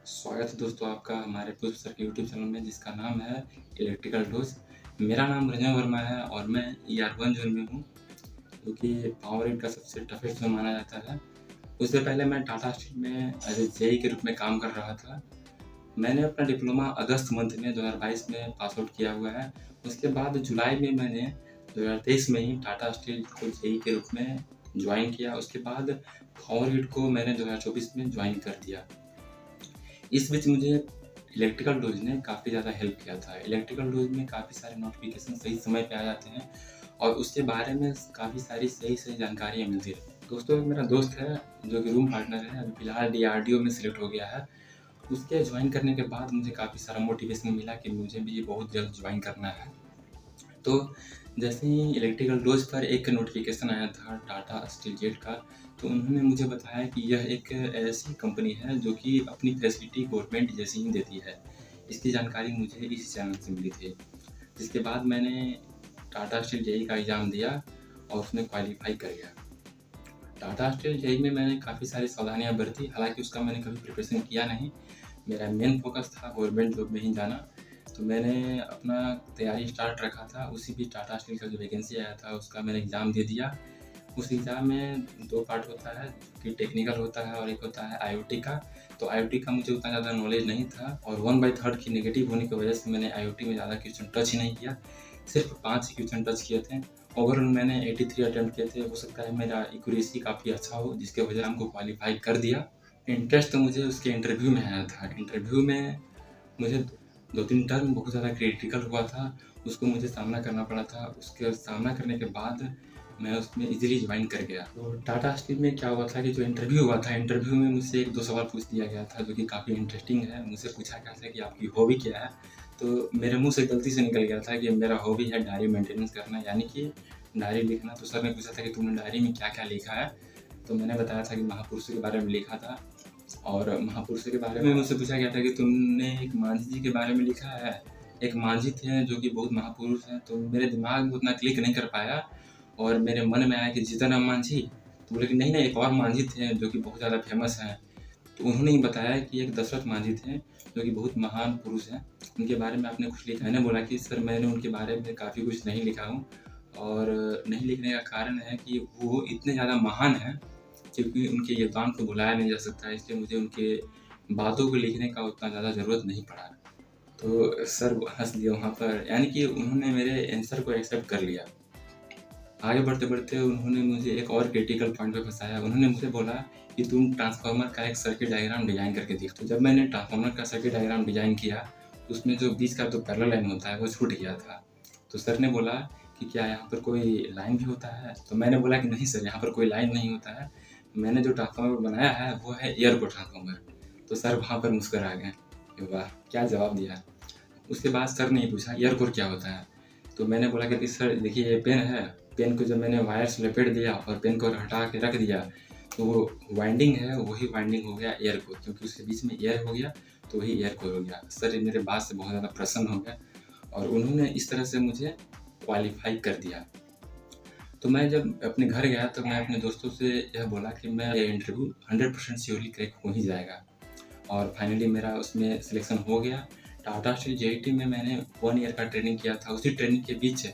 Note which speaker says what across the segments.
Speaker 1: स्वागत है दोस्तों आपका हमारे पुष्प सर के यूट्यूब चैनल में जिसका नाम है इलेक्ट्रिकल डोज। मेरा नाम रंजन वर्मा है और मैं ER1 जोन में हूँ, जो कि पावर ग्रिड का सबसे टफेस्ट जोन माना जाता है। उससे पहले मैं टाटा स्टील में एज ए जेई के रूप में काम कर रहा था। मैंने अपना डिप्लोमा अगस्त मंथ में 2022 में पास आउट किया हुआ है। उसके बाद जुलाई में मैंने 2023 में ही टाटा स्टील को जेई के रूप में ज्वाइन किया। उसके बाद पावर ग्रिड को मैंने 2024 में ज्वाइन कर दिया। इस बीच मुझे इलेक्ट्रिकल डोज ने काफ़ी ज़्यादा हेल्प किया था। इलेक्ट्रिकल डोज में काफ़ी सारे नोटिफिकेशन सही समय पे आ जाते हैं और उसके बारे में काफ़ी सारी सही जानकारियाँ मिलती है। दोस्तों, एक मेरा दोस्त है जो कि रूम पार्टनर है, अभी फिलहाल DRDO में सिलेक्ट हो गया है। उसके ज्वाइन करने के बाद मुझे काफ़ी सारा मोटिवेशन मिला कि मुझे भी बहुत जल्द ज्वाइन करना है। तो जैसे ही इलेक्ट्रिकल डोज पर एक नोटिफिकेशन आया था टाटा स्टील जेट का, तो उन्होंने मुझे बताया कि यह एक ऐसी कंपनी है जो कि अपनी फैसिलिटी गवर्नमेंट जैसी ही देती है। इसकी जानकारी मुझे इस चैनल से मिली थी, जिसके बाद मैंने टाटा स्टील जेई का एग्ज़ाम दिया और उसमें क्वालिफाई कर गया। टाटा स्टील जेई में मैंने काफ़ी सारी सावधानियाँ बरती, हालांकि उसका मैंने कभी प्रिपरेशन किया नहीं। मेरा मेन फोकस था गवर्नमेंट जॉब में ही जाना। तो मैंने अपना तैयारी स्टार्ट रखा था। उसी बीच टाटा स्टील का जो वैकेंसी आया था उसका मैंने एग्ज़ाम दे दिया। उस एग्ज़ाम में 2 पार्ट होता है कि टेक्निकल होता है और एक होता है IoT का। तो IoT का मुझे उतना ज़्यादा नॉलेज नहीं था और 1/3 की नेगेटिव होने की वजह से मैंने IoT में ज़्यादा क्वेश्चन टच ही नहीं किया। सिर्फ 5 ही क्वेश्चन टच किए थे। ओवरऑल मैंने 83 अटेम्प्ट किए थे। हो सकता है मेरा एक्यूरेसी काफ़ी अच्छा हो, जिसकी वजह से हमको क्वालिफाई कर दिया। इंटरेस्ट तो मुझे उसके इंटरव्यू में आया था। इंटरव्यू में मुझे 2-3 टर्म बहुत ज़्यादा क्रिटिकल हुआ था, उसको मुझे सामना करना पड़ा था। उसके सामना करने के बाद मैं उसमें ईज़िली ज्वाइन कर गया। तो टाटा स्टील में क्या हुआ था कि जो इंटरव्यू हुआ था, इंटरव्यू में मुझसे 1-2 सवाल पूछ दिया गया था, जो कि काफ़ी इंटरेस्टिंग है। मुझसे पूछा गया था कि आपकी हॉबी क्या है? तो मेरे मुँह से गलती से निकल गया था कि मेरा हॉबी है डायरी मेंटेनेंस करना, यानी कि डायरी लिखना। तो सर ने पूछा था कि तुमने डायरी में क्या-क्या लिखा है? तो मैंने बताया था कि महापुरुषों के बारे में लिखा था। और महापुरुषों के बारे में मुझसे पूछा गया था कि तुमने एक मांझी जी के बारे में लिखा है। एक मांझी थे जो कि बहुत महापुरुष हैं। तो मेरे दिमाग में उतना क्लिक नहीं कर पाया और मेरे मन में आया कि जीतन मांझी। तो बोले कि नहीं एक और मांझी थे जो कि बहुत ज़्यादा फेमस हैं। तो उन्होंने ही बताया कि एक दशरथ मांझी थे जो कि बहुत महान पुरुष हैं, उनके बारे में आपने कुछ लिखा। मैंने बोला कि सर मैंने उनके बारे में काफ़ी कुछ नहीं लिखा हूँ और नहीं लिखने का कारण है कि वो इतने ज़्यादा महान हैं क्योंकि उनके योगदान को भुलाया नहीं जा सकता, इसलिए मुझे उनके बातों को लिखने का उतना ज़्यादा ज़रूरत नहीं पड़ा। तो सर हँस दिए वहाँ पर, यानी कि उन्होंने मेरे आंसर को एक्सेप्ट कर लिया। आगे बढ़ते-बढ़ते उन्होंने मुझे एक और क्रिटिकल पॉइंट पे फँसाया। उन्होंने मुझसे बोला कि तुम ट्रांसफ़ार्मर का एक सर्किट डायग्राम डिज़ाइन करके दिख। तो जब मैंने ट्रांसफ़ार्मर का सर्किट डायग्राम डिज़ाइन किया, तो उसमें जो बीच का जो पैरेलल लाइन होता है वो छूट गया था। तो सर ने बोला कि क्या यहाँ पर कोई लाइन भी होता है? तो मैंने बोला कि नहीं सर, यहाँ पर कोई लाइन नहीं होता है। मैंने जो ट्रांसफ़ार्मर बनाया है वो है एयर को ट्रांसफ़ार्मर। तो सर वहाँ पर मुस्कुरा गए कि वाह! क्या जवाब दिया। उसके बाद सर ने ये पूछा एयर कोर क्या होता है? तो मैंने बोला कि सर देखिए ये पेन है, पेन को जब मैंने वायर से लपेट दिया और पेन को हटा के रख दिया, तो वो वाइंडिंग है वही वाइंडिंग हो गया एयर कोर, क्योंकि उसके बीच में एयर हो गया तो वही एयर कोर हो गया। सर मेरे बात से बहुत ज़्यादा प्रसन्न हो गए और उन्होंने इस तरह से मुझे क्वालीफाई कर दिया। तो मैं जब अपने घर गया तो मैं अपने दोस्तों से यह बोला कि मैं ये इंटरव्यू 100% श्योरली क्रैक हो ही जाएगा और फाइनली मेरा उसमें सिलेक्शन हो गया। टाटा स्टील जेईटी में मैंने 1 ईयर का ट्रेनिंग किया था। उसी ट्रेनिंग के बीच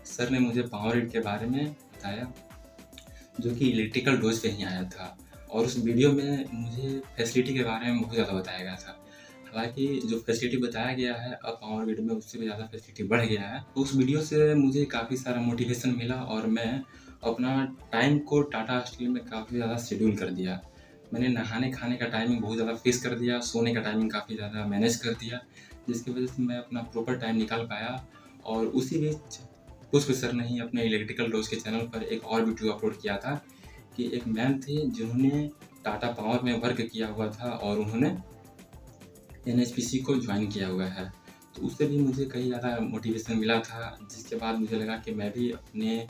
Speaker 1: सर ने मुझे पावर ग्रिड के बारे में बताया, जो कि इलेक्ट्रिकल डोज पे ही आया था और उस वीडियो में मुझे फैसिलिटी के बारे में बहुत ज़्यादा बताया गया था। हालाँकि जो फैसिलिटी बताया गया है अब पावर ग्रिड में उससे भी ज़्यादा फैसिलिटी बढ़ गया है। तो उस वीडियो से मुझे काफ़ी सारा मोटिवेशन मिला और मैं अपना टाइम को टाटा स्टील में काफ़ी ज़्यादा शेड्यूल कर दिया। मैंने नहाने-खाने का टाइमिंग बहुत ज़्यादा फिक्स कर दिया, सोने का टाइमिंग काफ़ी ज़्यादा मैनेज कर दिया, जिसकी वजह से मैं अपना प्रॉपर टाइम निकाल पाया। और उसी बीच पुष्प सर ने ही अपने इलेक्ट्रिकल डोज के चैनल पर एक और वीडियो अपलोड किया था कि एक मैम थी जिन्होंने टाटा पावर में वर्क किया हुआ था और उन्होंने NHPC को ज्वाइन किया हुआ है। तो उससे भी मुझे कहीं ज़्यादा मोटिवेशन मिला था, जिसके बाद मुझे लगा कि मैं भी अपने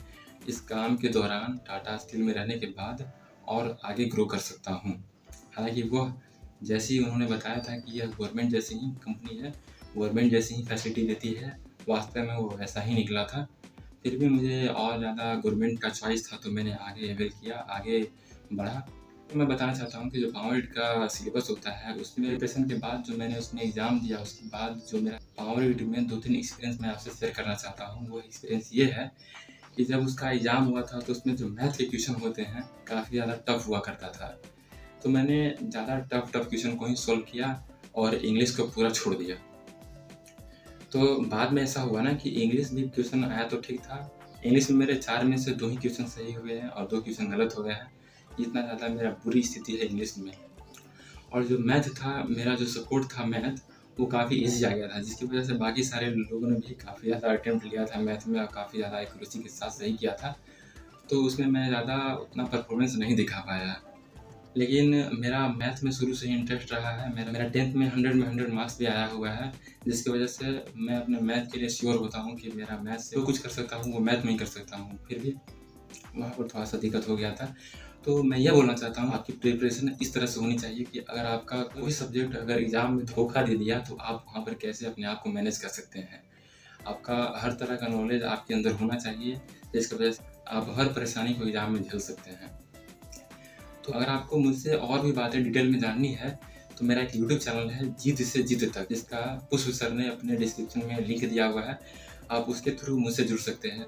Speaker 1: इस काम के दौरान टाटा स्टील में रहने के बाद और आगे ग्रो कर सकता हूँ। हालाँकि वह जैसे ही उन्होंने बताया था कि यह गवर्नमेंट जैसी ही कंपनी है, गवर्नमेंट जैसी ही फैसिलिटी देती है, वास्तव में वो वैसा ही निकला था। फिर भी मुझे और ज़्यादा गवर्नमेंट का चॉइस था तो मैंने आगे अवेल किया, आगे बढ़ा तो मैं बताना चाहता हूँ कि जो पावर ग्रिड का सिलेबस होता है, उसमें प्रिपरेशन के बाद जो मैंने उसमें एग्ज़ाम दिया, उसके बाद जो मेरा पावर ग्रिड में 2-3 एक्सपीरियंस मैं आपसे शेयर करना चाहता हूँ। वो एक्सपीरियंस ये है कि जब उसका एग्ज़ाम हुआ था, तो उसमें जो मैथ के क्वेश्चन होते हैं, काफ़ी ज़्यादा टफ हुआ करता था। तो मैंने ज़्यादा टफ क्वेश्चन को ही सॉल्व किया और इंग्लिश को पूरा छोड़ दिया। तो बाद में ऐसा हुआ ना कि इंग्लिश भी क्वेश्चन आया तो ठीक था। इंग्लिश में मेरे 4 में से 2 ही क्वेश्चन सही हुए हैं और 2 क्वेश्चन गलत हो गए हैं। इतना ज़्यादा मेरा बुरी स्थिति है इंग्लिश में। और जो मैथ था, मेरा जो सपोर्ट था मैथ, वो काफ़ी ईज़ी आ गया था, जिसकी वजह से बाकी सारे लोगों ने भी काफ़ी ज़्यादा अटेम्प्ट लिया था मैथ में और काफ़ी ज़्यादा एक्यूरेसी के साथ सही किया था। तो उसमें मैं ज़्यादा उतना परफॉर्मेंस नहीं दिखा पाया। लेकिन मेरा मैथ में शुरू से ही इंटरेस्ट रहा है। मेरा 10th में 100 में 100 मार्क्स भी आया हुआ है, जिसकी वजह से मैं अपने मैथ के लिए श्योर होता हूँ कि मेरा मैथ से जो कुछ कर सकता हूँ, वो मैथ में ही कर सकता हूँ। फिर भी वहाँ पर थोड़ा-सा दिक्कत हो गया था। तो मैं ये बोलना चाहता हूँ, आपकी प्रिपरेशन इस तरह से होनी चाहिए कि अगर आपका कोई सब्जेक्ट अगर एग्ज़ाम में धोखा दे दिया, तो आप वहाँ पर कैसे अपने आप को मैनेज कर सकते हैं। आपका हर तरह का नॉलेज आपके अंदर होना चाहिए, जिसकी वजह से आप हर परेशानी को एग्ज़ाम में झेल सकते हैं। तो अगर आपको मुझसे और भी बातें डिटेल में जाननी है, तो मेरा एक यूट्यूब चैनल है जीत से जीत तक, जिसका पुष्प सर ने अपने डिस्क्रिप्शन में लिंक दिया हुआ है। आप उसके थ्रू मुझसे जुड़ सकते हैं।